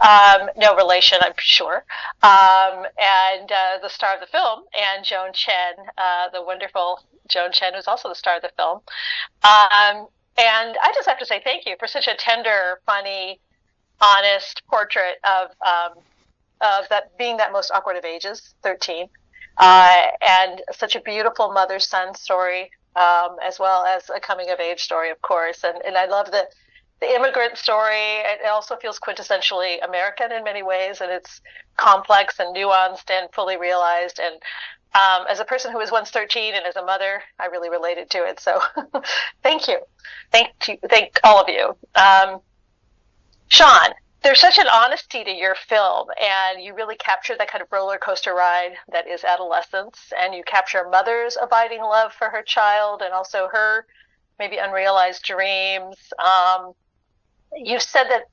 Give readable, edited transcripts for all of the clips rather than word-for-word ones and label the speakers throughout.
Speaker 1: No relation, I'm sure. And the star of the film, and Joan Chen, the wonderful Joan Chen, who's also the star of the film. And I just have to say thank you for such a tender, funny, honest portrait of that being that most awkward of ages, 13, and such a beautiful mother-son story, as well as a coming-of-age story, of course. And I love the immigrant story. It also feels quintessentially American in many ways, and it's complex and nuanced and fully realized. And as a person who was once 13 and as a mother, I really related to it. So thank you. Thank all of you. Sean, there's such an honesty to your film, and you really capture that kind of roller coaster ride that is adolescence, and you capture a mother's abiding love for her child and also her maybe unrealized dreams. You said that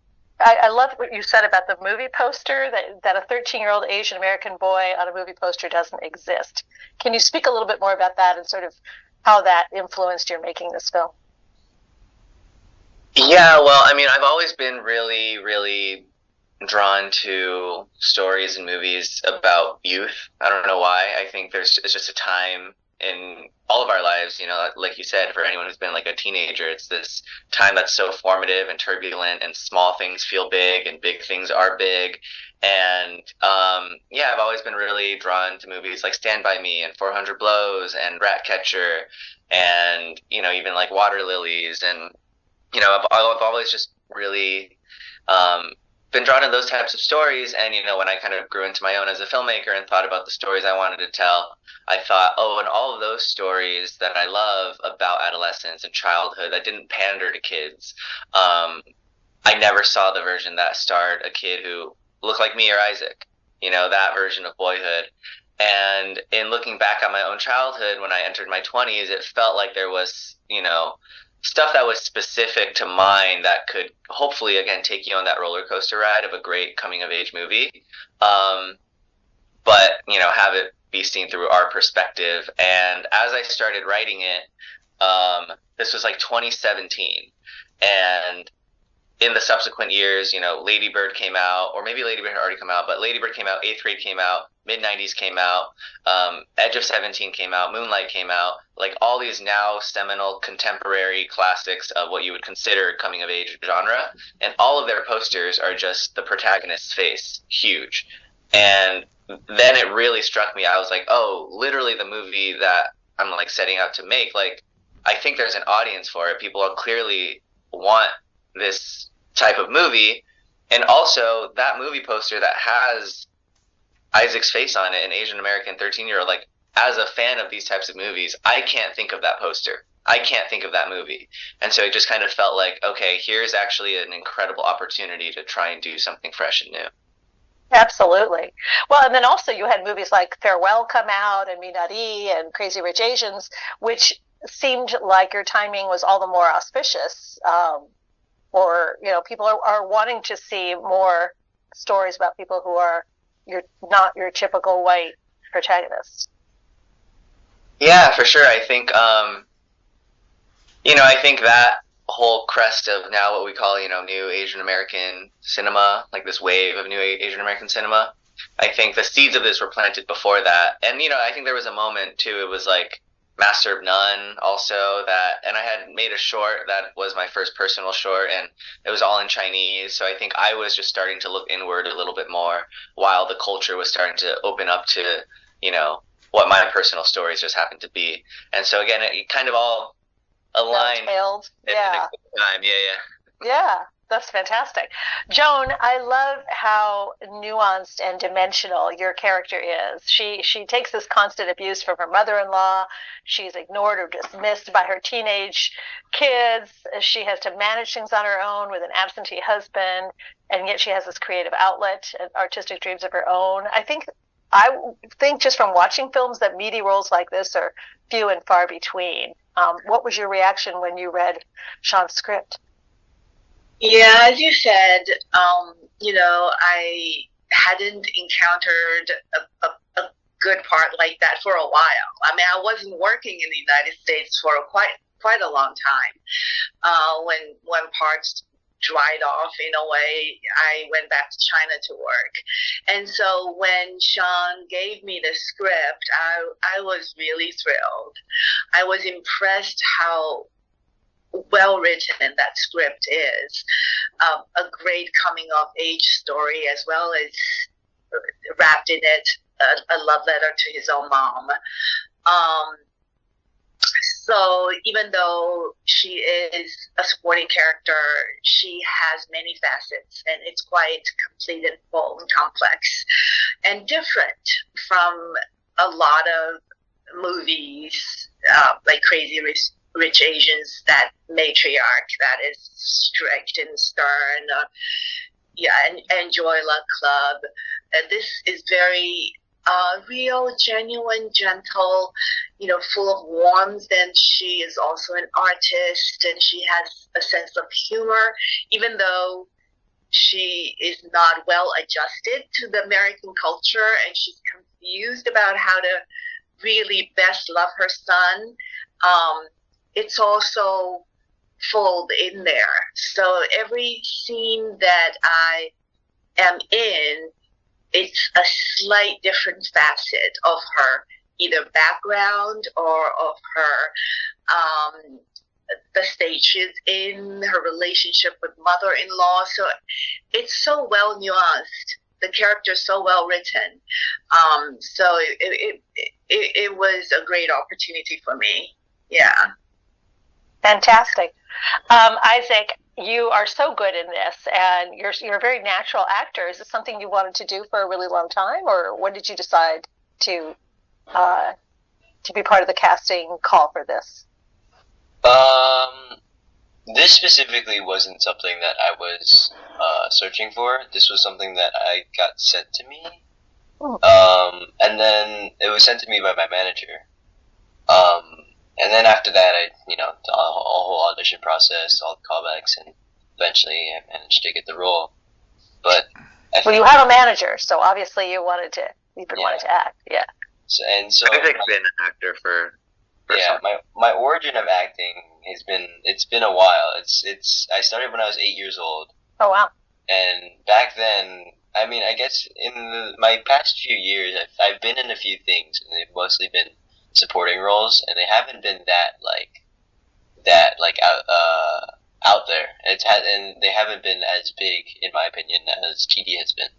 Speaker 1: I love what you said about the movie poster, that a 13-year-old Asian American boy on a movie poster doesn't exist. Can you speak a little bit more about that and sort of how that influenced your making this film?
Speaker 2: Yeah, well, I mean, I've always been really, really drawn to stories and movies about youth. I don't know why. I think it's just a time in all of our lives, like you said, for anyone who's been like a teenager, it's this time that's so formative and turbulent, and small things feel big and big things are big. And yeah, I've always been really drawn to movies like Stand By Me and 400 Blows and Ratcatcher, and even like Water Lilies. And I've always just really been drawn to those types of stories. And when I kind of grew into my own as a filmmaker and thought about the stories I wanted to tell, I thought, oh, and all of those stories that I love about adolescence and childhood that didn't pander to kids, I never saw the version that starred a kid who looked like me or Izaac, that version of boyhood. And in looking back at my own childhood when I entered my 20s, it felt like there was, stuff that was specific to mine that could hopefully, again, take you on that roller coaster ride of a great coming of age movie. But, have it be seen through our perspective. And as I started writing it, this was like 2017. And in the subsequent years, Lady Bird came out, or maybe Lady Bird had already come out, but Lady Bird came out, Eighth Grade came out, Mid-90s came out, Edge of 17 came out, Moonlight came out, like all these now seminal contemporary classics of what you would consider coming of age genre, and all of their posters are just the protagonist's face, huge. And then it really struck me. I was like, oh, literally the movie that I'm like setting out to make, like I think there's an audience for it. People clearly want this type of movie. And also that movie poster that has Isaac's face on it, an Asian American 13-year-old, like as a fan of these types of movies, I can't think of that poster. I can't think of that movie. And so it just kind of felt like, okay, here's actually an incredible opportunity to try and do something fresh and new.
Speaker 1: Absolutely. Well, and then also you had movies like Farewell come out, and Minari and Crazy Rich Asians, which seemed like your timing was all the more auspicious. Or people are wanting to see more stories about people who are not your typical white protagonists.
Speaker 2: Yeah, for sure. I think I think that whole crest of now what we call new Asian American cinema, like this wave of new Asian American cinema, I think the seeds of this were planted before that. And I think there was a moment too, it was like Master of None also, and I had made a short that was my first personal short, and it was all in Chinese. So I think I was just starting to look inward a little bit more while the culture was starting to open up to, what my personal stories just happened to be. And so again, it kind of all aligned.
Speaker 1: Yeah.
Speaker 2: In a good time.
Speaker 1: Yeah. That's fantastic. Joan, I love how nuanced and dimensional your character is. She takes this constant abuse from her mother-in-law. She's ignored or dismissed by her teenage kids. She has to manage things on her own with an absentee husband, and yet she has this creative outlet and artistic dreams of her own. I think just from watching films that meaty roles like this are few and far between. What was your reaction when you read Sean's script?
Speaker 3: Yeah, as you said, I hadn't encountered a good part like that for a while. I mean, I wasn't working in the United States for quite a long time when parts dried off in a way. I went back to China to work. And so when Sean gave me the script, I was really thrilled. I was impressed how well written that script is. A great coming of age story, as well as wrapped in it a love letter to his own mom. So even though she is a supporting character, she has many facets, and it's quite complete and full and complex and different from a lot of movies like Crazy Rich Asians, that matriarch that is strict and stern. And Joy Luck Club. This is very real, genuine, gentle, full of warmth, and she is also an artist, and she has a sense of humor, even though she is not well adjusted to the American culture, and she's confused about how to really best love her son. It's also fold in there. So every scene that I am in, it's a slight different facet of her, either background or of her, the stage she's in, her relationship with mother-in-law. So it's so well nuanced. The character's so well written. So it was a great opportunity for me. Yeah.
Speaker 1: Fantastic. Izaac, you are so good in this, and you're a very natural actor. Is this something you wanted to do for a really long time, or when did you decide to be part of the casting call for this?
Speaker 4: This specifically wasn't something that I was searching for. This was something that I got sent to me, and then it was sent to me by my manager. And then after that, a whole audition process, all the callbacks, and eventually I managed to get the role. But
Speaker 1: you have a manager, so obviously you've wanted to act, yeah.
Speaker 4: So
Speaker 2: I've been an actor for
Speaker 4: yeah. My origin of acting it's been a while. I started when I was 8 years old.
Speaker 1: Oh wow!
Speaker 4: And back then, I guess in my past few years, I've been in a few things, and they've mostly been supporting roles, and they haven't been out there. And they haven't been as big, in my opinion, as Didi has been,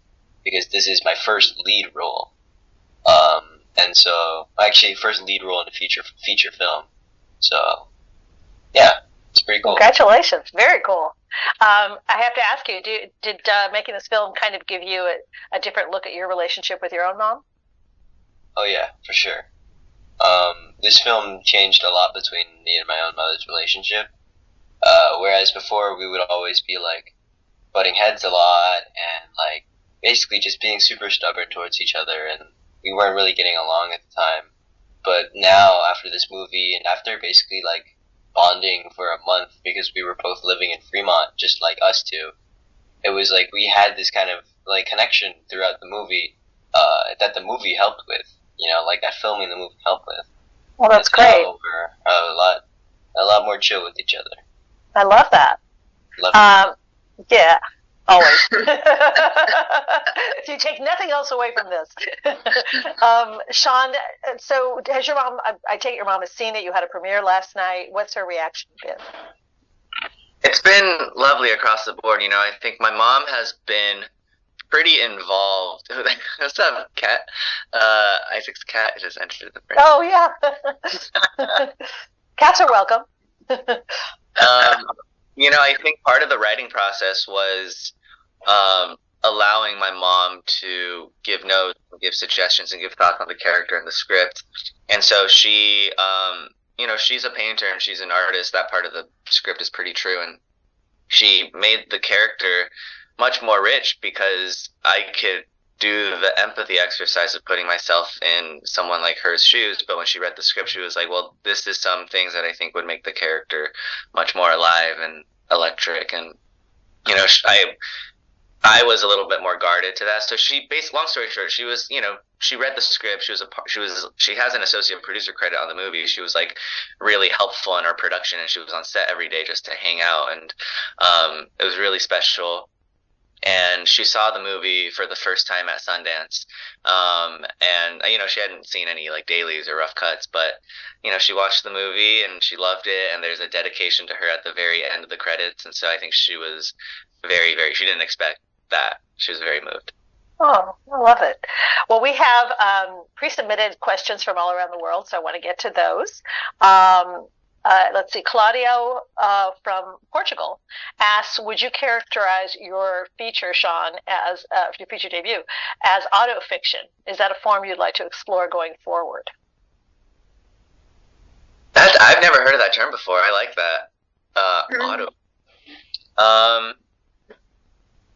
Speaker 4: because this is my first lead role. And so actually first lead role in a feature film. So yeah, it's pretty cool.
Speaker 1: Congratulations, very cool. I have to ask you, did making this film kind of give you a different look at your relationship with your own mom?
Speaker 4: Oh yeah, for sure. This film changed a lot between me and my own mother's relationship. Whereas before we would always be like butting heads a lot and like basically just being super stubborn towards each other, and we weren't really getting along at the time. But now, after this movie, and after basically like bonding for a month because we were both living in Fremont, just like us two, it was like we had this kind of like connection throughout the movie that the movie helped with. Like that filming the movie helped with.
Speaker 1: Well, that's great.
Speaker 4: We're a lot more chill with each other.
Speaker 1: I love that. Yeah, always. You take nothing else away from this. Sean, so has your mom, I take it your mom has seen it, you had a premiere last night. What's her reaction been?
Speaker 2: It's been lovely across the board. I think my mom has been pretty involved. What's up, cat? Isaac's cat just entered the frame.
Speaker 1: Oh, yeah. Cats are welcome.
Speaker 2: I think part of the writing process was allowing my mom to give notes, give suggestions, and give thoughts on the character and the script. And so she, she's a painter and she's an artist. That part of the script is pretty true. And she made the character much more rich because I could do the empathy exercise of putting myself in someone like her's shoes. But when she read the script, she was like, well, this is some things that I think would make the character much more alive and electric. And, I was a little bit more guarded to that. So long story short, she was, she read the script. She has an associate producer credit on the movie. She was like really helpful in our production, and she was on set every day just to hang out, and it was really special. And she saw the movie for the first time at Sundance, and she hadn't seen any like dailies or rough cuts, but she watched the movie and she loved it. And there's a dedication to her at the very end of the credits, and so I think she was very, very. She didn't expect that. She was very moved.
Speaker 1: Oh, I love it. Well, we have pre-submitted questions from all around the world, so I want to get to those. Let's see. Claudio from Portugal asks, would you characterize your feature, Sean, as your feature debut, as autofiction? Is that a form you'd like to explore going forward?
Speaker 2: I've never heard of that term before. I like that. Auto.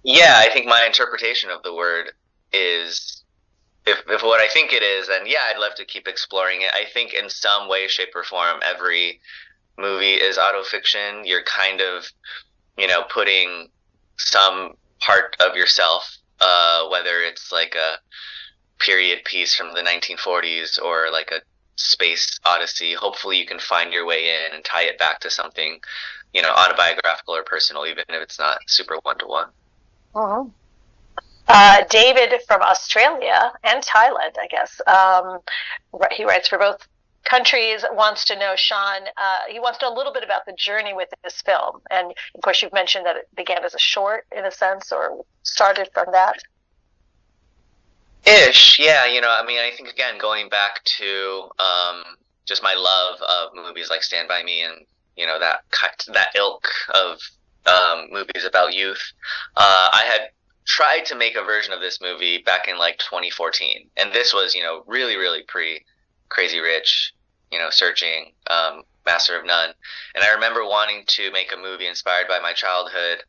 Speaker 2: Yeah, I think my interpretation of the word is, if what I think it is, then yeah, I'd love to keep exploring it. I think in some way, shape, or form, every movie is autofiction. You're kind of, putting some part of yourself, whether it's like a period piece from the 1940s or like a space odyssey. Hopefully you can find your way in and tie it back to something, autobiographical or personal, even if it's not super one-to-one.
Speaker 1: Uh-huh. David from Australia and Thailand, I guess. He writes for both countries, wants to know, Sean, he wants to know a little bit about the journey with this film. And of course, you've mentioned that it began as a short, in a sense, or started from that.
Speaker 2: Ish, yeah. I think, again, going back to just my love of movies like Stand By Me and, that ilk of movies about youth. I had tried to make a version of this movie back in like 2014, and this was really, really pre Crazy Rich, Searching, Master of None. And I remember wanting to make a movie inspired by my childhood,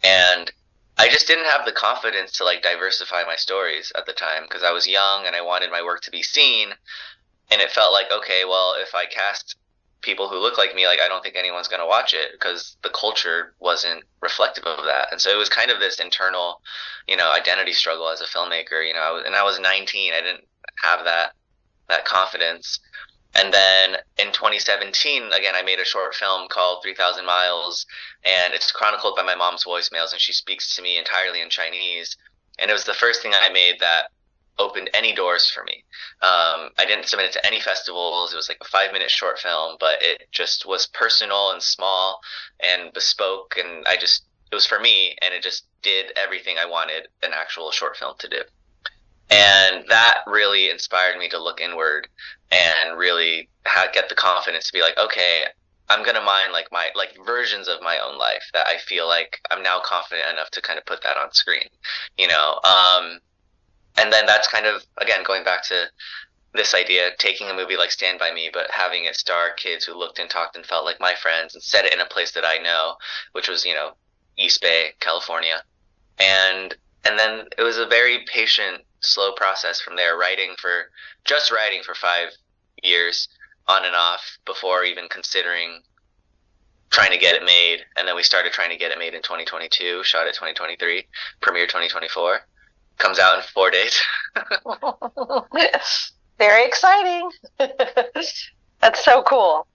Speaker 2: and I just didn't have the confidence to like diversify my stories at the time because I was young and I wanted my work to be seen. And it felt like, okay, well, if I cast people who look like me, like I don't think anyone's going to watch it because the culture wasn't reflective of that. And so it was kind of this internal, identity struggle as a filmmaker. I was 19. I didn't have that confidence. And then in 2017, again, I made a short film called 3,000 Miles, and it's chronicled by my mom's voicemails, and she speaks to me entirely in Chinese. And it was the first thing I made that opened any doors for me. I didn't submit it to any festivals. It was like a 5-minute short film, but it just was personal and small and bespoke, and it was for me, and it just did everything I wanted an actual short film to do. And that really inspired me to look inward and really get the confidence to be like, okay, I'm going to mine like versions of my own life that I feel like I'm now confident enough to kind of put that on screen, and then that's kind of, again, going back to this idea, taking a movie like Stand By Me, but having it star kids who looked and talked and felt like my friends, and set it in a place that I know, which was, East Bay, California. And then it was a very patient, slow process from there, writing for 5 years on and off before even considering trying to get it made. And then we started trying to get it made in 2022, shot it 2023, premiere 2024. Comes out in 4 days.
Speaker 1: Very exciting. That's so cool.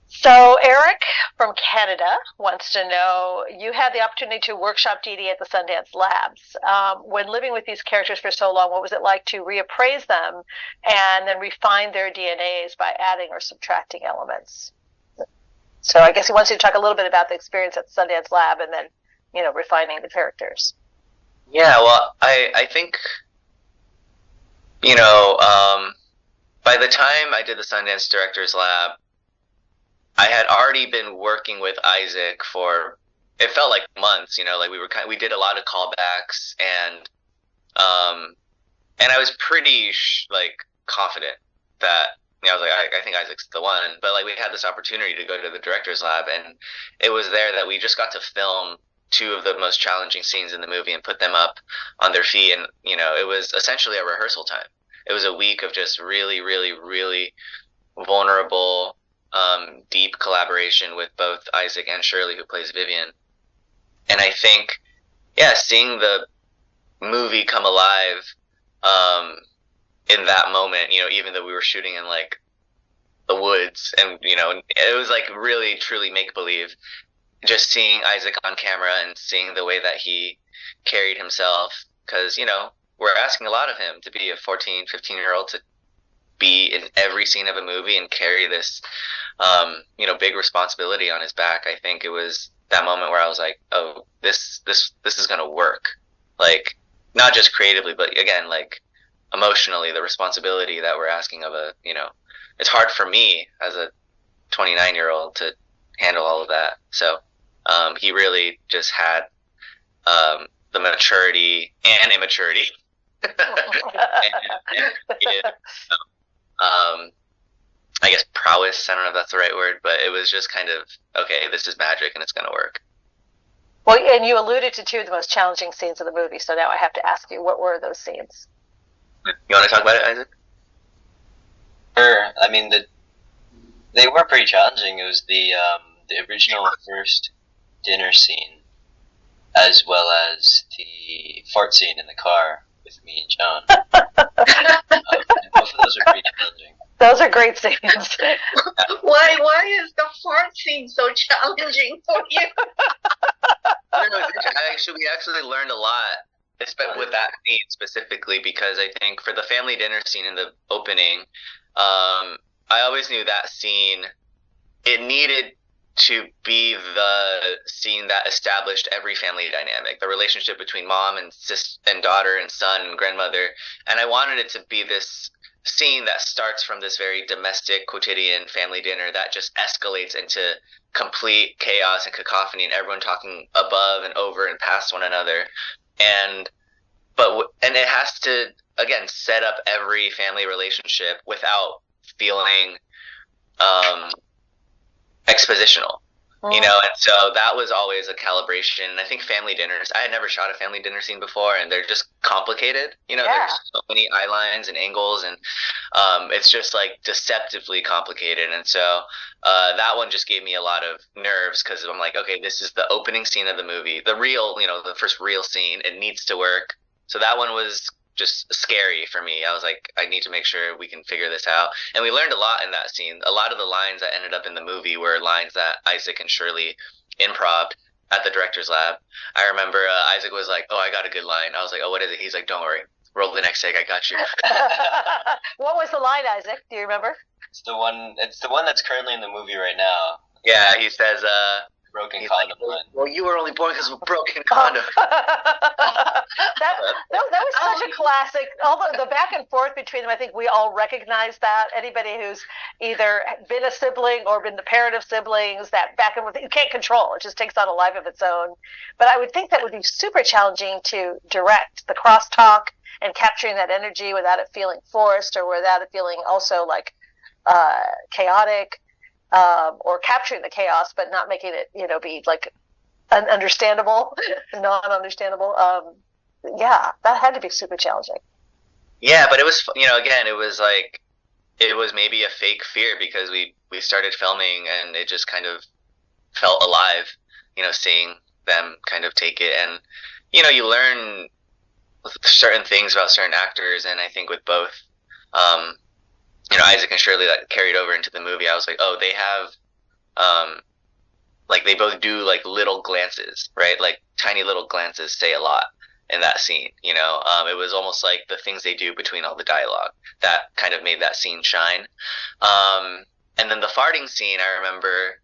Speaker 1: So Eric from Canada wants to know, you had the opportunity to workshop Didi at the Sundance Labs. When living with these characters for so long, what was it like to reappraise them and then refine their DNAs by adding or subtracting elements? So I guess he wants you to talk a little bit about the experience at the Sundance Lab and then, refining the characters.
Speaker 2: Yeah, well, I think, by the time I did the Sundance Directors Lab, I had already been working with Izaac for, it felt like months, we did a lot of callbacks, and I was pretty confident that, I was like, I think Isaac's the one, but we had this opportunity to go to the Directors Lab, and it was there that we just got to film 2 of the most challenging scenes in the movie and put them up on their feet. And, it was essentially a rehearsal time. It was a week of just really, really, really vulnerable, deep collaboration with both Izaac and Shirley, who plays Vivian. And I think, yeah, seeing the movie come alive, in that moment, even though we were shooting in like the woods, and it was like really truly make believe, just seeing Izaac on camera and seeing the way that he carried himself, because we're asking a lot of him to be a 14, 15-year-old, to be in every scene of a movie and carry this big responsibility on his back. I think it was that moment where I was like, oh, this is gonna work, like not just creatively, but again, like emotionally, the responsibility that we're asking of it's hard for me as a 29-year-old to handle all of that. So he really just had the maturity and immaturity. I guess prowess, I don't know if that's the right word, but it was just kind of, okay, this is magic and it's going to work.
Speaker 1: Well, and you alluded to two of the most challenging scenes of the movie, so now I have to ask you, what were those scenes?
Speaker 2: You want to talk about it, Izaac?
Speaker 4: Sure. I mean, they were pretty challenging. It was the original first dinner scene, as well as the fart scene in the car with me and Joan. Both of those are pretty challenging.
Speaker 1: Those are great scenes.
Speaker 3: Why is the fart scene so challenging for you?
Speaker 2: I don't know. We actually learned a lot, especially with that scene specifically, because I think for the family dinner scene in the opening, I always knew that scene, it needed to be the scene that established every family dynamic, the relationship between mom and daughter and son and grandmother, and I wanted it to be this scene that starts from this very domestic, quotidian family dinner that just escalates into complete chaos and cacophony and everyone talking above and over and past one another. And it has to, again, set up every family relationship without feeling expositional. And so that was always a calibration. I think family dinners, I had never shot a family dinner scene before, and they're just complicated. There's so many eye lines and angles, and it's just like deceptively complicated. And so that one just gave me a lot of nerves, because I'm like, okay, this is the opening scene of the movie, the real, the first real scene. It needs to work. So that one was just scary for me. I was like, I need to make sure we can figure this out. And we learned a lot in that scene. A lot of the lines that ended up in the movie were lines that Izaac and Shirley improv'd at the director's lab. I remember Izaac was like, oh, I got a good line. I was like, oh, what is it? He's like, don't worry. Roll the next take. I got you.
Speaker 1: What was the line, Izaac? Do you remember?
Speaker 4: It's the one that's currently in the movie right now.
Speaker 2: Yeah, he says,
Speaker 4: broken condom line.
Speaker 2: Well, you were only born because of a broken condom.
Speaker 1: that was such a classic. Although the back and forth between them, I think we all recognize that. Anybody who's either been a sibling or been the parent of siblings, that back and forth, you can't control. It just takes on a life of its own. But I would think that would be super challenging to direct the crosstalk and capturing that energy without it feeling forced or without it feeling also like chaotic. Or capturing the chaos, but not making it, be like understandable, non-understandable. Yeah, that had to be super challenging.
Speaker 2: Yeah, but it was, again, it was like, it was maybe a fake fear, because we started filming and it just kind of felt alive, seeing them kind of take it. And, you learn certain things about certain actors, and I think with both, Izaac and Shirley, that carried over into the movie. I was like, oh, they have, like, they both do, like, little glances, right? Like, tiny little glances say a lot in that scene, It was almost like the things they do between all the dialogue that kind of made that scene shine. And then the farting scene, I remember,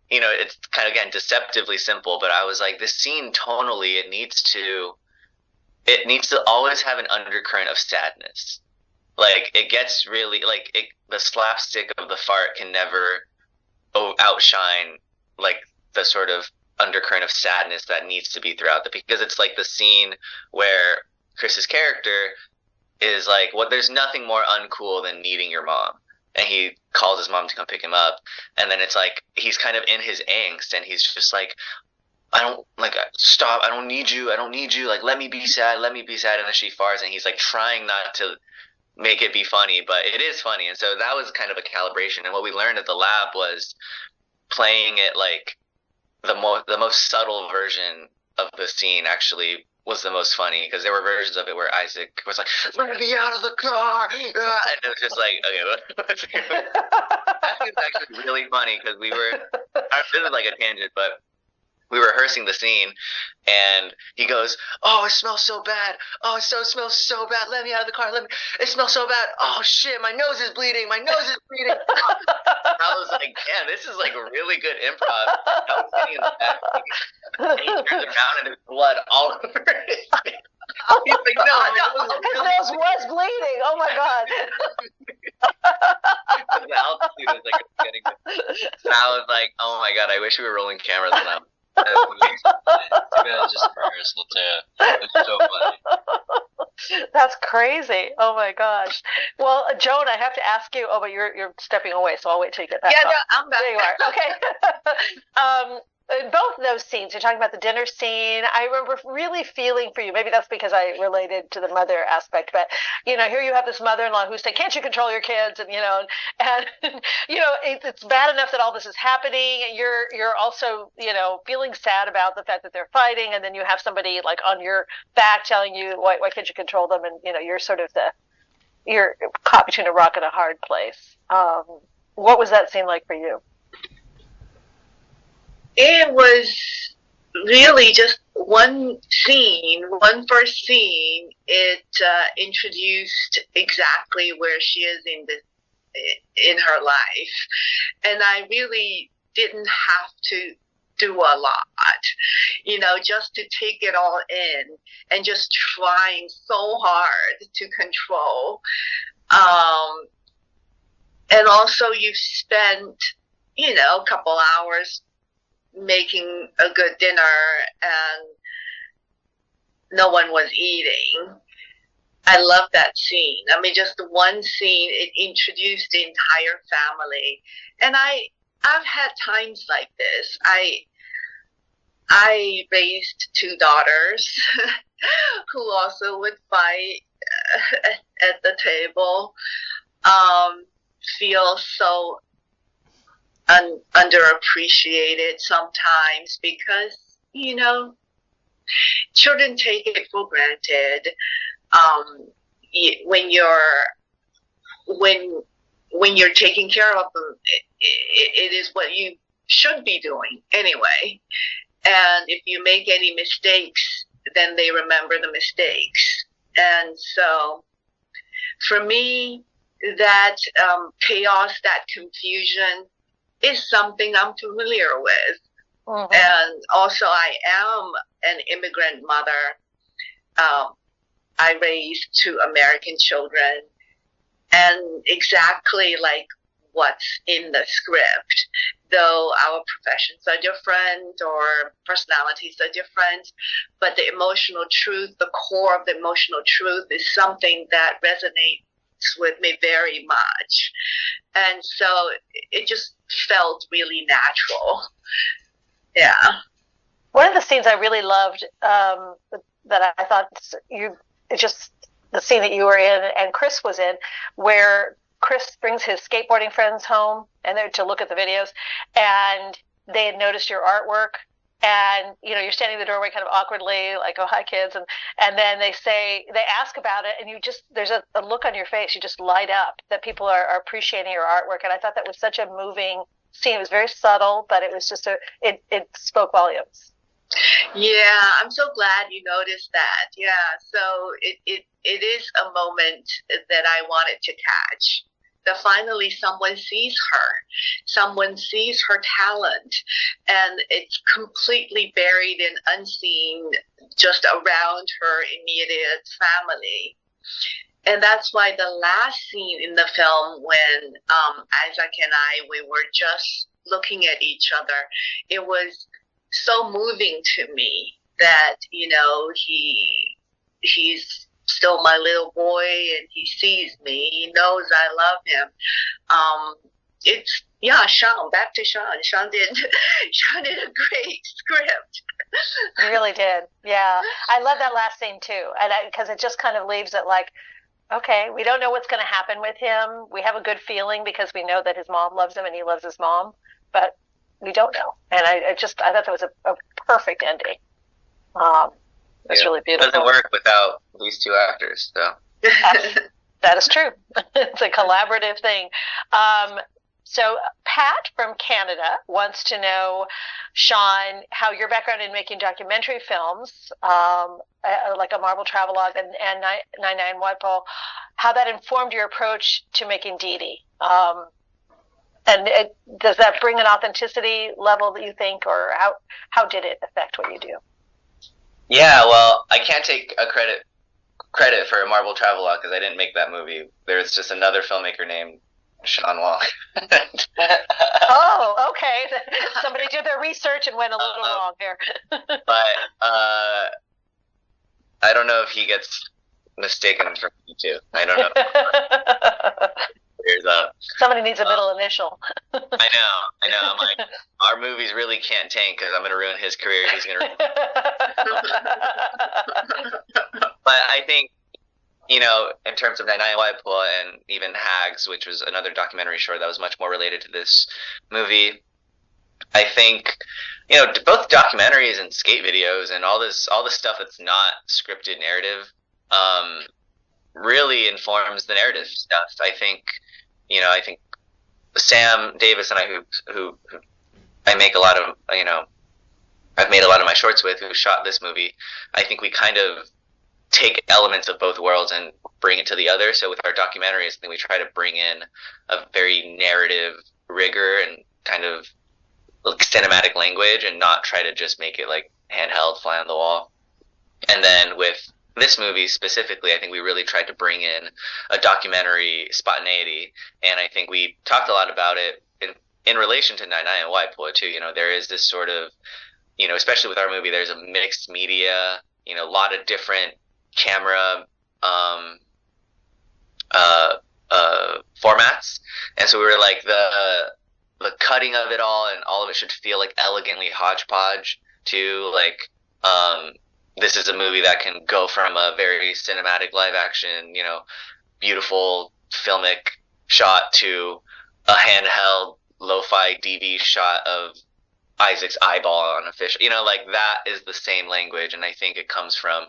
Speaker 2: it's kind of, again, deceptively simple, but I was like, this scene tonally, it needs to always have an undercurrent of sadness. Like, it gets really, like, the slapstick of the fart can never outshine, like, the sort of undercurrent of sadness that needs to be throughout because it's like the scene where Chris's character is like, well, there's nothing more uncool than needing your mom. And he calls his mom to come pick him up. And then it's like, he's kind of in his angst, and he's just like, stop, I don't need you, like, let me be sad. And then she farts, and he's like trying not to make it be funny, but it is funny. And so that was kind of a calibration. And what we learned at the lab was playing it like the most subtle version of the scene actually was the most funny, because there were versions of it where Izaac was like, "Let me out of the car!" and it was just like, okay, it's actually really funny, because this is like a tangent, but we were rehearsing the scene, and he goes, "Oh, it smells so bad. Oh, it smells so bad. Let me out of the car. It smells so bad. Oh, shit, my nose is bleeding. My nose is bleeding." I was like, "Damn, this is like really good improv." I was sitting in the back, and he turns around, and there's blood all over his face. He's like, "No,
Speaker 1: his nose was bleeding. Oh my god."
Speaker 2: The altitude was like getting. And I was like, "Oh my god, I wish we were rolling cameras now."
Speaker 4: Just rehearsal too. It's so funny.
Speaker 1: That's crazy. Oh my gosh. Well, Joan, I have to ask you. Oh, but you're stepping away, so I'll wait till you get back.
Speaker 3: Yeah, no, I'm back.
Speaker 1: There you are. Okay. In both those scenes, you're talking about the dinner scene. I remember really feeling for you. Maybe that's because I related to the mother aspect. But here you have this mother-in-law who's saying, "Can't you control your kids?" And it's bad enough that all this is happening. You're also feeling sad about the fact that they're fighting, and then you have somebody like on your back telling you, "Why can't you control them?" And you're sort of you're caught between a rock and a hard place. What was that scene like for you?
Speaker 3: It was really just one first scene. It introduced exactly where she is in her life, and I really didn't have to do a lot, just to take it all in and just trying so hard to control. And also you've spent, a couple hours making a good dinner and no one was eating. I love that scene. I mean, just the one scene, it introduced the entire family. And I've had times like this. I raised two daughters who also would fight at the table, feel so underappreciated sometimes because, children take it for granted. When you're taking care of them, it is what you should be doing anyway. And if you make any mistakes, then they remember the mistakes. And so for me, that chaos, that confusion is something I'm familiar with. Mm-hmm. And also I am an immigrant mother. I raised two American children, and exactly like what's in the script, though our professions are different or personalities are different, but the emotional truth, the core of the emotional truth is something that resonates with me very much. And so it just felt really natural. Yeah.
Speaker 1: One of the scenes I really loved, that I thought the scene that you were in and Chris was in, where Chris brings his skateboarding friends home and they're to look at the videos, and they had noticed your artwork, and you're standing in the doorway kind of awkwardly, like, "Oh, hi kids," and then they ask about it, and there's a look on your face, you just light up that people are appreciating your artwork. And I thought that was such a moving scene. It was very subtle, but it was just it spoke volumes.
Speaker 3: Yeah, I'm so glad you noticed that. Yeah, so it is a moment that I wanted to catch. That finally someone sees her talent, and it's completely buried and unseen just around her immediate family. And that's why the last scene in the film, when Izaac and we were just looking at each other, it was so moving to me that, he's still my little boy and he sees me. He knows I love him. Sean, back to Sean. Sean did a great script.
Speaker 1: He really did. Yeah. I love that last scene too. And because it just kind of leaves it like, okay, we don't know what's going to happen with him. We have a good feeling because we know that his mom loves him and he loves his mom, but we don't know. And I thought that was a perfect ending. It's really beautiful.
Speaker 2: It doesn't work without these two actors, so.
Speaker 1: That is true. It's a collaborative thing. So Pat from Canada wants to know, Sean, how your background in making documentary films, like a Marvel Travelogue and 99 White Ball, how that informed your approach to making Didi. And does that bring an authenticity level that you think, or how did it affect what you do?
Speaker 2: Yeah, well, I can't take a credit for a Marvel Travelogue because I didn't make that movie. There's just another filmmaker named Sean Wang.
Speaker 1: Oh, okay. Somebody did their research and went a little wrong here.
Speaker 2: But I don't know if he gets mistaken for me too. I don't know.
Speaker 1: Somebody needs a middle initial.
Speaker 2: I know. I'm like, our movies really can't tank because I'm going to ruin his career. He's going to ruin But I think, in terms of 99 White Pool and even Hags, which was another documentary short that was much more related to this movie, I think, both documentaries and skate videos and all this stuff that's not scripted narrative, really informs the narrative stuff. I think Sam Davis and I, who I make a lot of, I've made a lot of my shorts with, who shot this movie, I think we kind of take elements of both worlds and bring it to the other. So with our documentaries, I think we try to bring in a very narrative rigor and kind of like cinematic language and not try to just make it like handheld, fly on the wall. And then with this movie specifically, I think we really tried to bring in a documentary spontaneity, and I think we talked a lot about it in relation to 99 and White Pool too. There is this sort of, especially with our movie, there's a mixed media, a lot of different camera formats, and so we were like the cutting of it all and all of it should feel like elegantly hodgepodge too. Like this is a movie that can go from a very cinematic live action, beautiful filmic shot to a handheld lo-fi DV shot of Isaac's eyeball on a fish. Like that is the same language, and I think it comes from,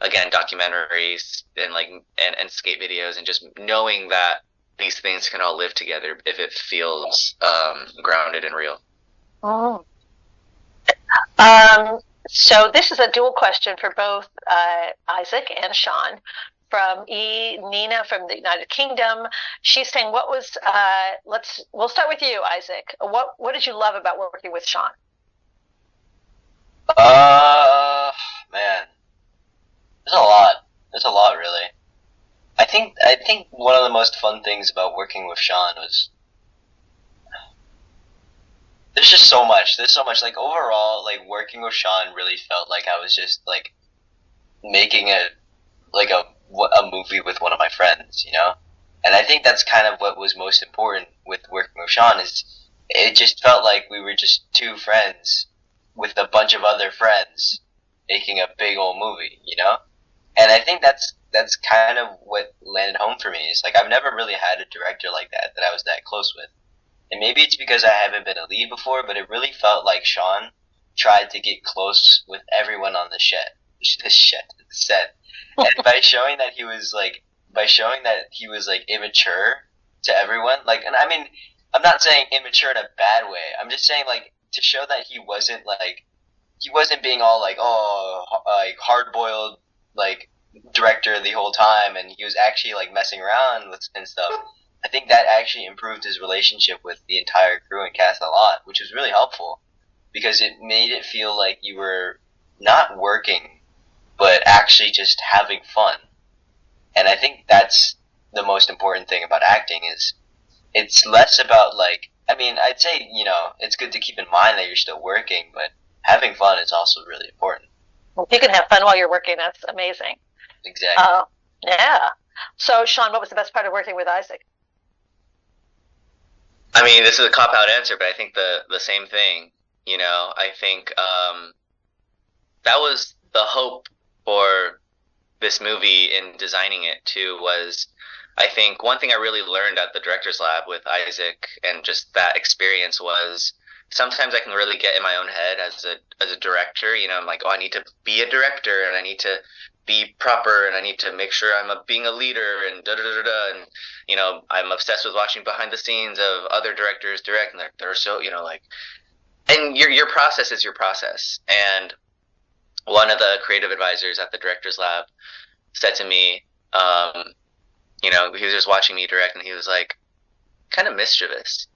Speaker 2: again, documentaries and and skate videos, and just knowing that these things can all live together if it feels grounded and real.
Speaker 1: Oh. So this is a dual question for both Izaac and Sean. From Nina from the United Kingdom. She's saying, what was, we'll start with you, Izaac. What did you love about working with Sean?
Speaker 4: Man, there's a lot. There's a lot, really. I think one of the most fun things about working with Sean was there's just so much. There's so much. Like overall, like working with Sean really felt like I was just like making a movie with one of my friends, And I think that's kind of what was most important with working with Sean, is it just felt like we were just two friends with a bunch of other friends making a big old movie, And I think that's kind of what landed home for me. It's like I've never really had a director like that I was that close with. And maybe it's because I haven't been a lead before, but it really felt like Sean tried to get close with everyone on the set. And by showing that he was immature to everyone, and I mean, I'm not saying immature in a bad way. I'm just saying to show that he wasn't being all hard-boiled director the whole time, and he was actually messing around with and stuff. I think that actually improved his relationship with the entire crew and cast a lot, which was really helpful because it made it feel like you were not working, but actually just having fun. And I think that's the most important thing about acting, is it's less about I'd say, it's good to keep in mind that you're still working, but having fun is also really important.
Speaker 1: Well, if you can have fun while you're working, that's amazing.
Speaker 4: Exactly.
Speaker 1: Yeah. So, Sean, what was the best part of working with Izaac?
Speaker 2: I mean, this is a cop-out answer, but I think the same thing. I think that was the hope for this movie in designing it too. Was, I think, one thing I really learned at the director's lab with Izaac and just that experience was sometimes I can really get in my own head as a director. You know, I'm like, oh, I need to be a director, and I need to be proper, and I need to make sure I'm being a leader, and da da da da. And you know, I'm obsessed with watching behind the scenes of other directors direct, and they're so, you know, like, and your process is your process. And one of the creative advisors at the director's lab said to me, you know, he was just watching me direct, and he was like, kind of mischievous.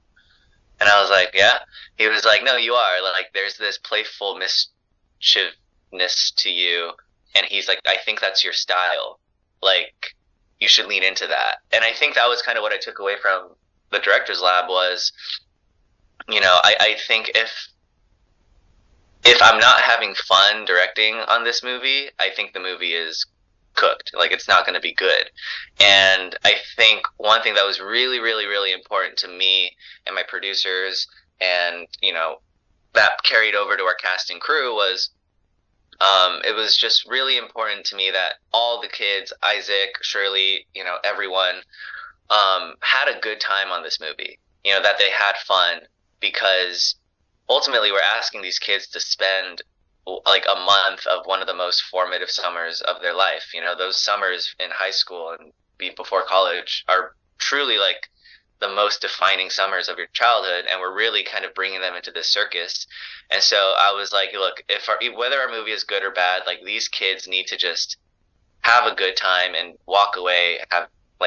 Speaker 2: And I was like, yeah. He was like, no, you are. Like, there's this playful mischievousness to you. And he's like, I think that's your style. Like, you should lean into that. And I think that was kind of what I took away from the director's lab was, you know, I think if I'm not having fun directing on this movie, I think the movie is cooked. Like, it's not going to be good. And I think one thing that was really, really, really important to me and my producers, and, you know, that carried over to our cast and crew was, it was just really important to me that all the kids, Izaac, Shirley, you know, everyone, had a good time on this movie. You know, that they had fun, because ultimately we're asking these kids to spend like a month of one of the most formative summers of their life. You know, those summers in high school and before college are truly like the most defining summers of your childhood, and we're really kind of bringing them into this circus. And so I was like, look, whether our movie is good or bad, like, these kids need to just have a good time and walk away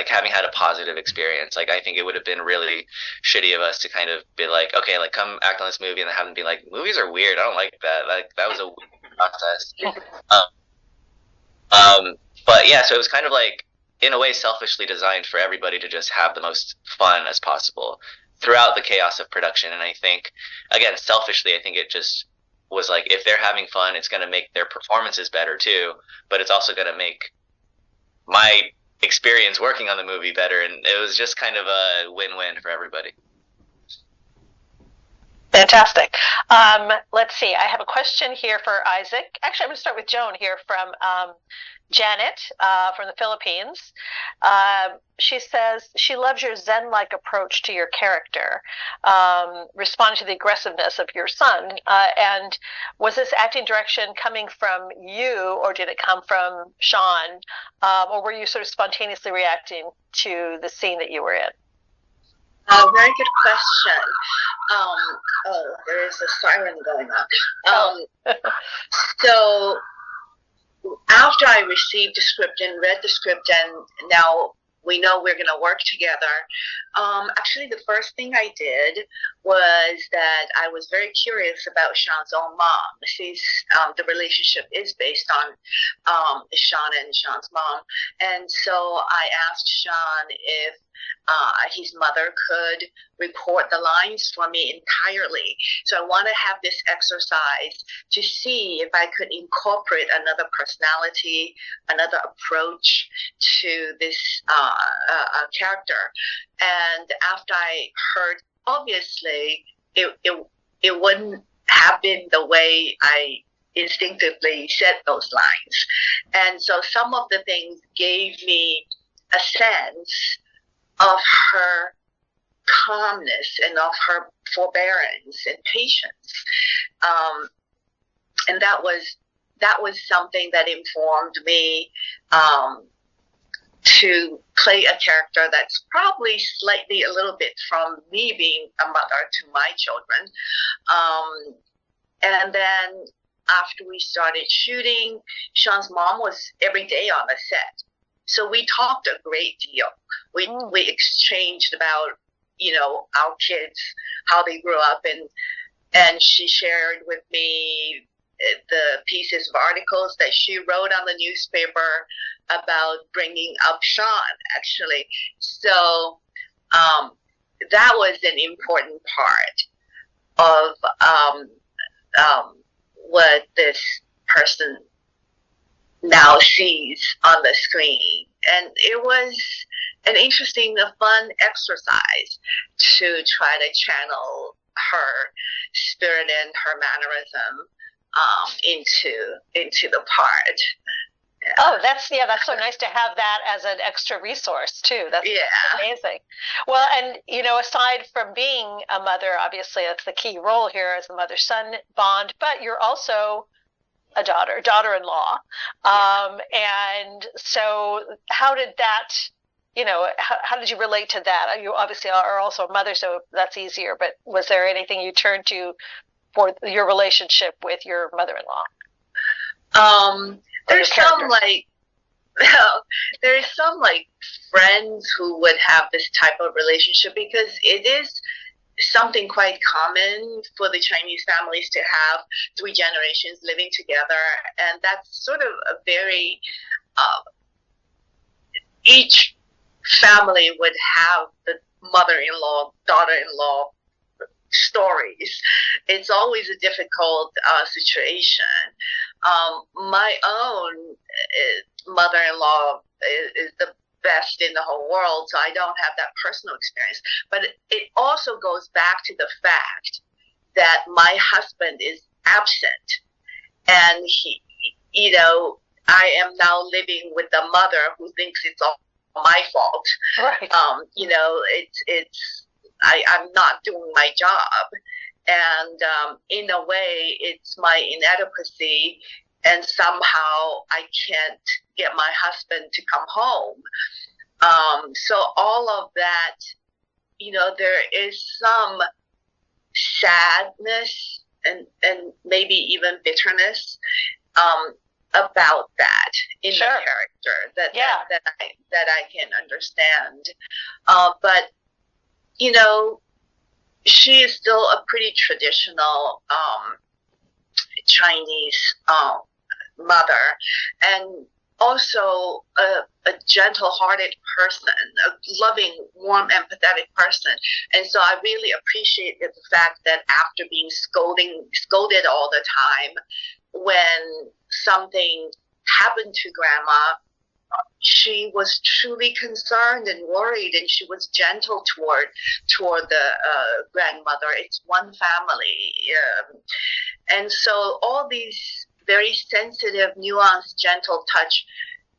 Speaker 2: having had a positive experience. Like, I think it would have been really shitty of us to kind of be like, okay, like, come act on this movie, and then have them be like, movies are weird, I don't like that. Like, that was a weird process. But yeah, so it was kind of like, in a way, selfishly designed for everybody to just have the most fun as possible throughout the chaos of production. And I think, again, selfishly, I think it just was like, if they're having fun, it's going to make their performances better too, but it's also going to make my experience working on the movie better. And it was just kind of a win-win for everybody.
Speaker 1: Fantastic. Let's see. I have a question here for Izaac. Actually, I'm going to start with Joan here from Janet from the Philippines. She says she loves your Zen-like approach to your character, responding to the aggressiveness of your son. And was this acting direction coming from you, or did it come from Sean? Or were you sort of spontaneously reacting to the scene that you were in?
Speaker 3: Very good question. There is a siren going on. So after I received the script and read the script, and now we know we're going to work together, actually the first thing I did was that I was very curious about Sean's own mom. She's, the relationship is based on Sean and Sean's mom. And so I asked Sean if his mother could record the lines for me entirely. So I want to have this exercise to see if I could incorporate another personality, another approach to this character. And after I heard, obviously, it wouldn't have been the way I instinctively said those lines. And so some of the things gave me a sense of her calmness and of her forbearance and patience, and that was something that informed me to play a character that's probably slightly a little bit from me being a mother to my children. And then after we started shooting, Sean's mom was every day on the set. So we talked a great deal. We exchanged about, you know, our kids, how they grew up, and she shared with me the pieces of articles that she wrote on the newspaper about bringing up Sean, actually. So that was an important part of what this person now sees on the screen. And it was an interesting, fun exercise to try to channel her spirit and her mannerism into the part.
Speaker 1: Oh, that's so nice to have that as an extra resource too. That's amazing. Well, and aside from being a mother, obviously that's the key role here as the mother-son bond, but you're also a daughter-in-law. And so how did that, how did you relate to that? You obviously are also a mother, so that's easier, but was there anything you turned to for your relationship with your mother-in-law?
Speaker 3: There's some there's some friends who would have this type of relationship, because it is something quite common for the Chinese families to have 3 generations living together, and that's sort of a very each family would have the mother-in-law, daughter-in-law stories. It's always a difficult situation. My own mother-in-law is the best in the whole world, so I don't have that personal experience. But it also goes back to the fact that my husband is absent, and I am now living with a mother who thinks it's all my fault.
Speaker 1: Right.
Speaker 3: I'm not doing my job, and in a way, it's my inadequacy, and somehow I can't get my husband to come home. So all of that, there is some sadness and maybe even bitterness about that in the character that I can understand. But she is still a pretty traditional Chinese mother, and also a gentle-hearted person, a loving, warm, empathetic person. And so I really appreciated the fact that after being scolded all the time, when something happened to Grandma, she was truly concerned and worried, and she was gentle toward the grandmother. It's one family, and so all these very sensitive, nuanced, gentle touch,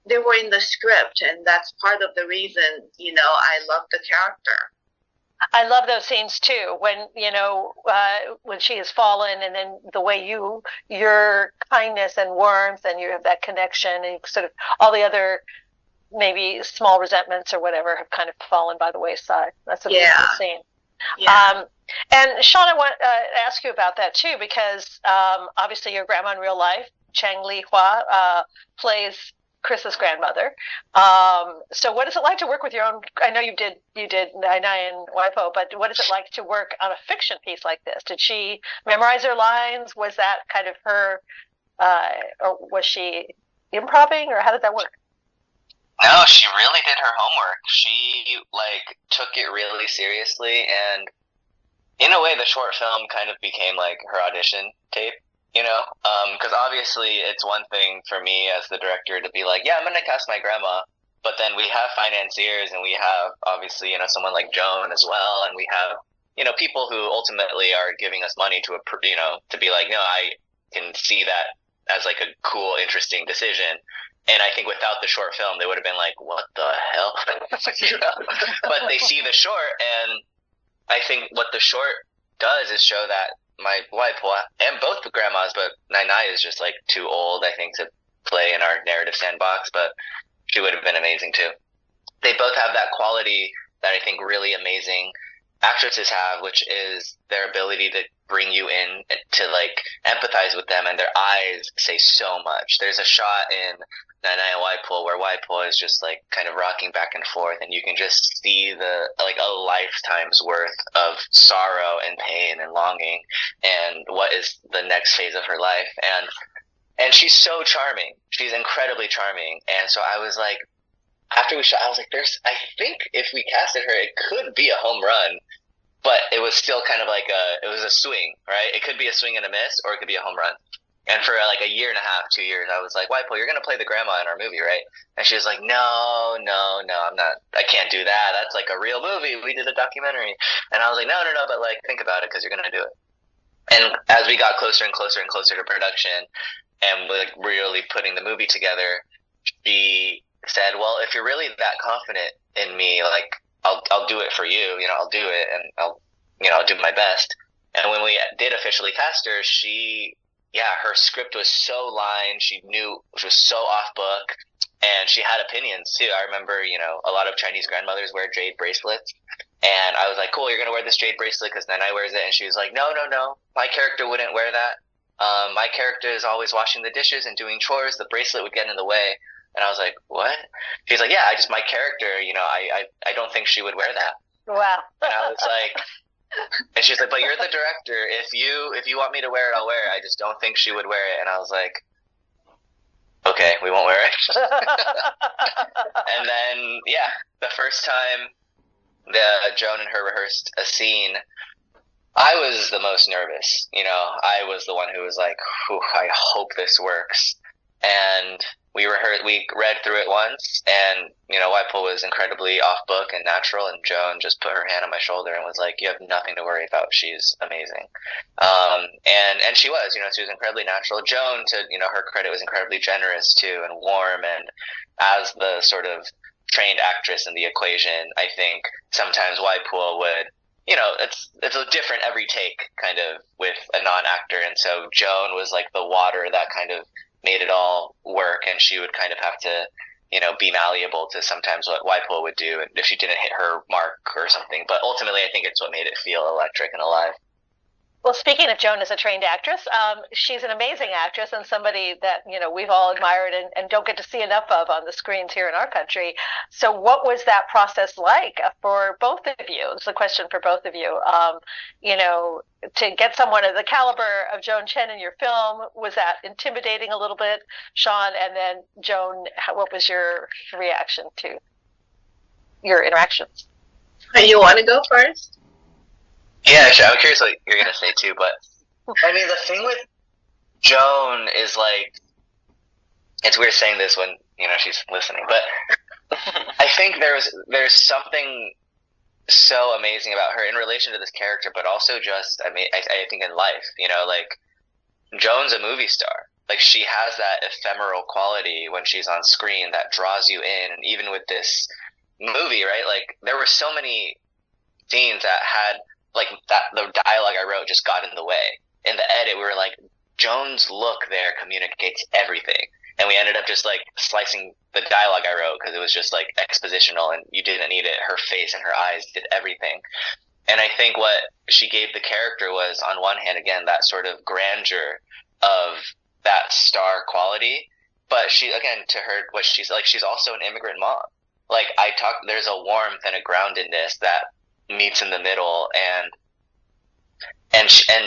Speaker 3: they were in the script, and that's part of the reason I love the character.
Speaker 1: I love those scenes too, when when she has fallen, and then the way your kindness and warmth, and you have that connection, and sort of all the other maybe small resentments or whatever have kind of fallen by the wayside. That's a beautiful scene. Yeah. And Sean, I want to ask you about that too, because obviously your grandma in real life, Chang Li Hua, plays Chris's grandmother. So what is it like to work with your own? I know you did Nai Nai and Waipo, but what is it like to work on a fiction piece like this? Did she memorize her lines? Was that kind of her, or was she improvising, or how did that work?
Speaker 2: No, she really did her homework. She took it really seriously, and in a way, the short film kind of became like her audition tape. Because obviously it's one thing for me as the director to be like, yeah, I'm going to cast my grandma, but then we have financiers, and we have obviously, someone like Joan as well, and we have, people who ultimately are giving us money to be like, no, I can see that as like a cool, interesting decision. And I think without the short film, they would have been like, what the hell? But they see the short, and I think what the short does is show that my wife, and both the grandmas, but Nai Nai is just too old, I think, to play in our narrative sandbox, but she would have been amazing too. They both have that quality that I think really amazing actresses have, which is their ability to bring you in to empathize with them, and their eyes say so much. There's a shot in Nai Nai and Waipo where Waipo is just kind of rocking back and forth, and you can just see a lifetime's worth of sorrow and pain and longing, and what is the next phase of her life. And she's so charming. She's incredibly charming. And so I was like, after we shot, I was like, I think if we casted her, it could be a home run, but it was still kind of it was a swing, right? It could be a swing and a miss, or it could be a home run. And for a year and a half, 2 years, I was like, Waipo, you're going to play the grandma in our movie, right? And she was like, no, I'm not, I can't do that. That's a real movie. We did a documentary. And I was like, no, but think about it, because you're going to do it. And as we got closer and closer and closer to production, and really putting the movie together, she said, "Well, if you're really that confident in me, like I'll do it for you. You know, I'll do it, and I'll do my best." And when we did officially cast her, her script was so lined. She was so off book, and she had opinions too. I remember, a lot of Chinese grandmothers wear jade bracelets, and I was like, "Cool, you're gonna wear this jade bracelet because Nanai wears it." And she was like, "No, no, no, my character wouldn't wear that. My character is always washing the dishes and doing chores. The bracelet would get in the way." And I was like, "What?" She's like, "Yeah, my character, I don't think she would wear that."
Speaker 1: Wow.
Speaker 2: And I was like, and she's like, "But you're the director. If you want me to wear it, I'll wear it. I just don't think she would wear it." And I was like, "Okay, we won't wear it." And then, the first time Joan and her rehearsed a scene, I was the most nervous. I was the one who was like, I hope this works. And we read through it once, and Waipo was incredibly off book and natural, and Joan just put her hand on my shoulder and was like, "You have nothing to worry about. She's amazing." And she was, she was incredibly natural. Joan, to her credit, was incredibly generous too, and warm. And as the sort of trained actress in the equation, I think sometimes Waipo would, it's a different every take kind of with a non-actor, and so Joan was like the water that kind of made it all work, and she would kind of have to, be malleable to sometimes what Waipo would do if she didn't hit her mark or something. But ultimately, I think it's what made it feel electric and alive.
Speaker 1: Well, speaking of Joan as a trained actress, she's an amazing actress and somebody that, we've all admired and don't get to see enough of on the screens here in our country. So what was that process like for both of you? It's a question for both of you. To get someone of the caliber of Joan Chen in your film, was that intimidating a little bit, Sean? And then Joan, what was your reaction to your interactions?
Speaker 3: You want to go first?
Speaker 2: Yeah, actually, I'm curious what you're going to say too, but I mean, the thing with Joan is like, it's weird saying this when, she's listening, but I think there's something so amazing about her in relation to this character, but also just, I think in life, like, Joan's a movie star. Like, she has that ephemeral quality when she's on screen that draws you in, and even with this movie, right, like, there were so many scenes that had, like, that the dialogue I wrote just got in the way. In the edit, we were like, Joan's look there communicates everything. And we ended up just, like, slicing the dialogue I wrote because it was just, like, expositional and you didn't need it. Her face and her eyes did everything. And I think what she gave the character was, on one hand, again, that sort of grandeur of that star quality. But she, again, to her, what she's like, she's also an immigrant mom. Like, there's a warmth and a groundedness that meets in the middle, and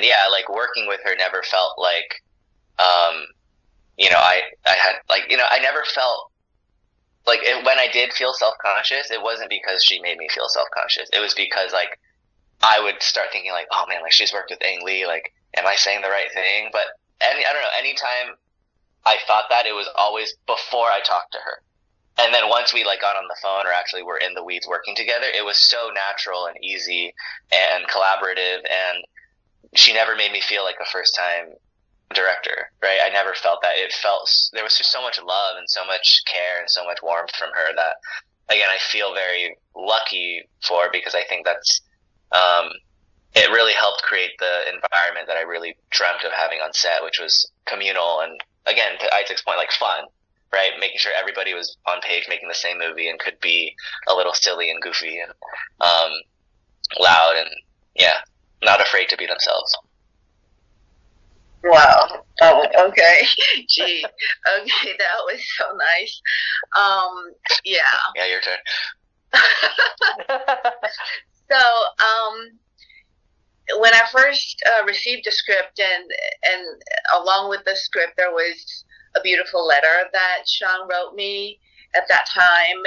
Speaker 2: yeah, like, working with her never felt like, I had, like, I never felt like when I did feel self-conscious, it wasn't because she made me feel self-conscious. It was because, like, I would start thinking, like, oh man, like, she's worked with Ang Lee, like, am I saying the right thing? But I don't know, anytime I thought that, it was always before I talked to her. And then once we, like, got on the phone or actually were in the weeds working together, it was so natural and easy and collaborative, and she never made me feel like a first-time director, right? I never felt that. There was just so much love and so much care and so much warmth from her that, again, I feel very lucky for, because I think that's, it really helped create the environment that I really dreamt of having on set, which was communal and, again, to Isaac's point, like, fun. Right, making sure everybody was on page, making the same movie, and could be a little silly and goofy and loud, and not afraid to be themselves.
Speaker 3: Wow. Oh, okay. Gee. Okay, that was so nice. Yeah.
Speaker 2: Yeah, your turn.
Speaker 3: So, when I first received the script, and along with the script, there was a beautiful letter that Sean wrote me. At that time,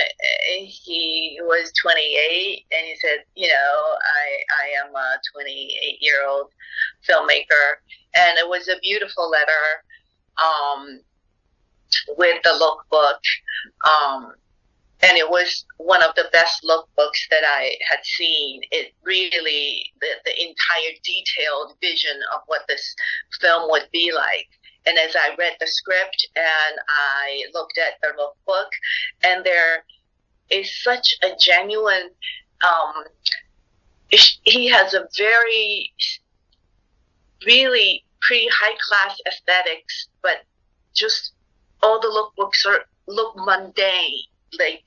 Speaker 3: he was 28, and he said, I am a 28-year-old filmmaker. And it was a beautiful letter with the lookbook. And it was one of the best lookbooks that I had seen. It really, the entire detailed vision of what this film would be like. And as I read the script and I looked at the book, and there is such a genuine, he has a very, really pretty high class aesthetics, but just all the lookbooks look mundane, like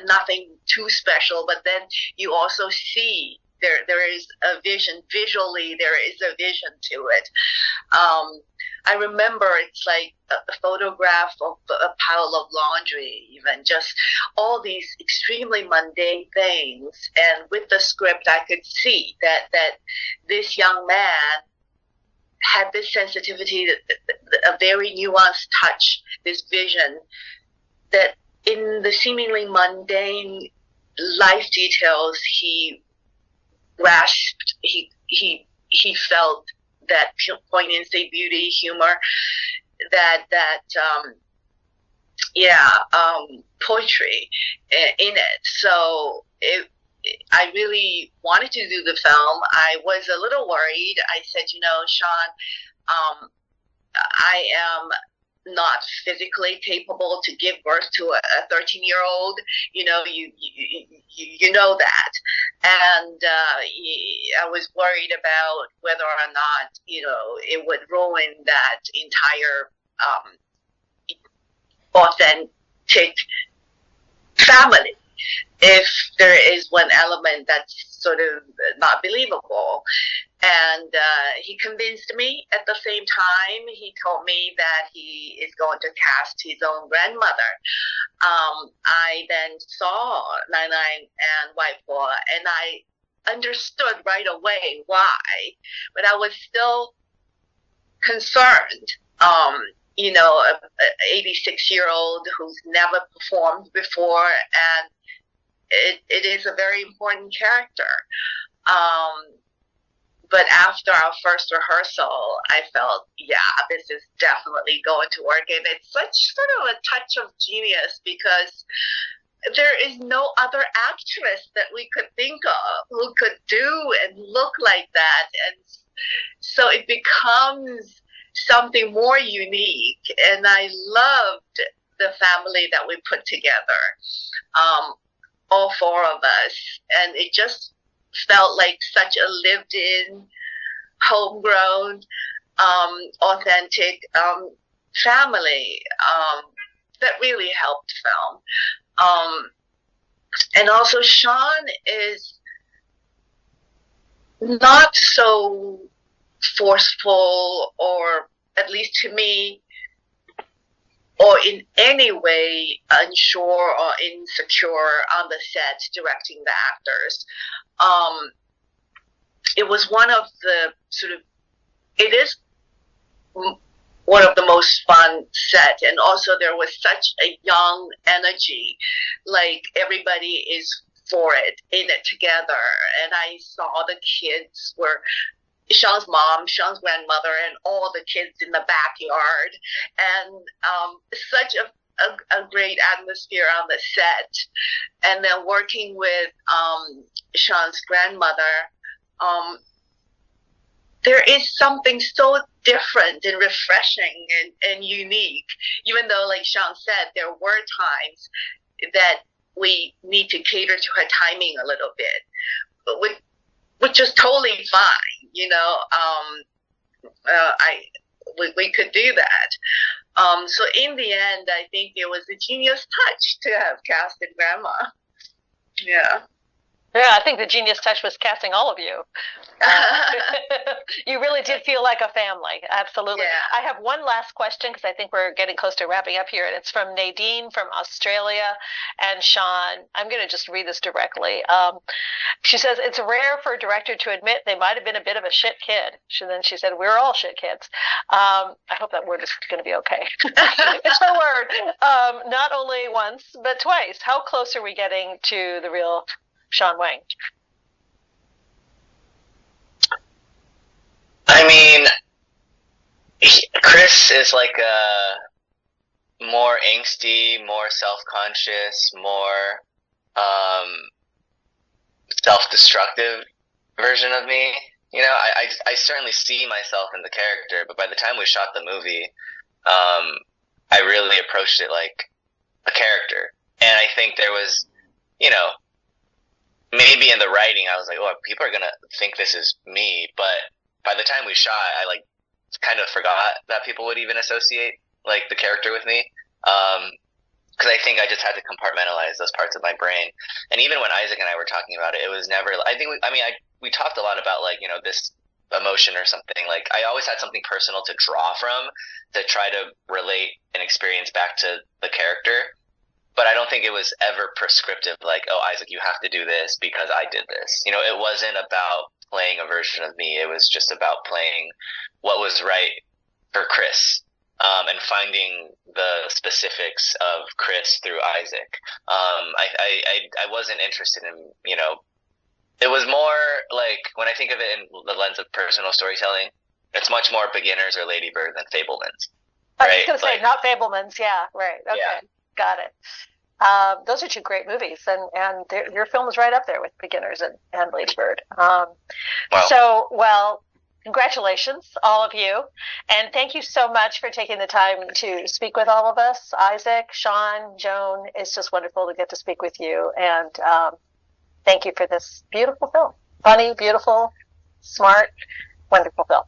Speaker 3: nothing too special. But then you also see there is a vision visually. There is a vision to it. I remember it's like a photograph of a pile of laundry, even just all these extremely mundane things. And with the script, I could see that this young man had this sensitivity, a very nuanced touch, this vision that in the seemingly mundane life details he grasped, he felt that poignancy, beauty, humor, poetry in it. So I really wanted to do the film. I was a little worried. I said, Sean, I am not physically capable to give birth to a 13-year-old. You know that. And I was worried about whether or not, it would ruin that entire authentic family if there is one element that's sort of not believable. And he convinced me. At the same time, he told me that he is going to cast his own grandmother. I then saw Nine Nine and White Boy, and I understood right away why, but I was still concerned. A 86-year-old who's never performed before, and it is a very important character. But after our first rehearsal, I felt, this is definitely going to work. And it's such sort of a touch of genius because there is no other actress that we could think of who could do and look like that. And so it becomes something more unique. And I loved the family that we put together, all four of us. And it just felt like such a lived-in, homegrown, authentic family that really helped film. And also Sean is not so forceful, or at least to me, or in any way unsure or insecure on the set directing the actors. It was one of the it is one of the most fun set, and also there was such a young energy, like everybody is for it, in it together. And I saw the kids were Sean's mom, Sean's grandmother, and all the kids in the backyard, and such a great atmosphere on the set. And then working with Sean's grandmother, there is something so different and refreshing and unique, even though, like Sean said, there were times that we need to cater to her timing a little bit, but which is totally fine. We could do that. So in the end, I think it was a genius touch to have casted Grandma. Yeah.
Speaker 1: Yeah, I think the genius touch was casting all of you. You really did feel like a family. Absolutely.
Speaker 3: Yeah.
Speaker 1: I have one last question because I think we're getting close to wrapping up here, and it's from Nadine from Australia. And Sean, I'm going to just read this directly. She says, it's rare for a director to admit they might have been a bit of a shit kid. Then she said, we're all shit kids. I hope that word is going to be okay. It's the word. Not only once, but twice. How close are we getting to the real Sean Wang?
Speaker 2: I mean, Chris is like a more angsty, more self-conscious, more self-destructive version of me. I certainly see myself in the character, but by the time we shot the movie, I really approached it like a character. And I think there was, you know, maybe in the writing, I was like, oh, people are going to think this is me. But by the time we shot, I like kind of forgot that people would even associate like the character with me. Because I think I just had to compartmentalize those parts of my brain. And even when Izaac and I were talking about it, it was never, I think, we talked a lot about like, this emotion or something. Like I always had something personal to draw from to try to relate an experience back to the character. But I don't think it was ever prescriptive, like, oh, Izaac, you have to do this because I did this. It wasn't about playing a version of me. It was just about playing what was right for Chris, and finding the specifics of Chris through Izaac. I wasn't interested in, it was more like, when I think of it in the lens of personal storytelling, it's much more Beginners or Lady Bird than Fabelmans.
Speaker 1: I was going to say, not Fabelmans, yeah, right, okay. Yeah. Got it. Those are two great movies, and your film is right up there with Beginners and Lady Bird. Wow. So, well, congratulations, all of you, and thank you so much for taking the time to speak with all of us. Izaac, Sean, Joan, it's just wonderful to get to speak with you, and thank you for this beautiful film. Funny, beautiful, smart, wonderful film.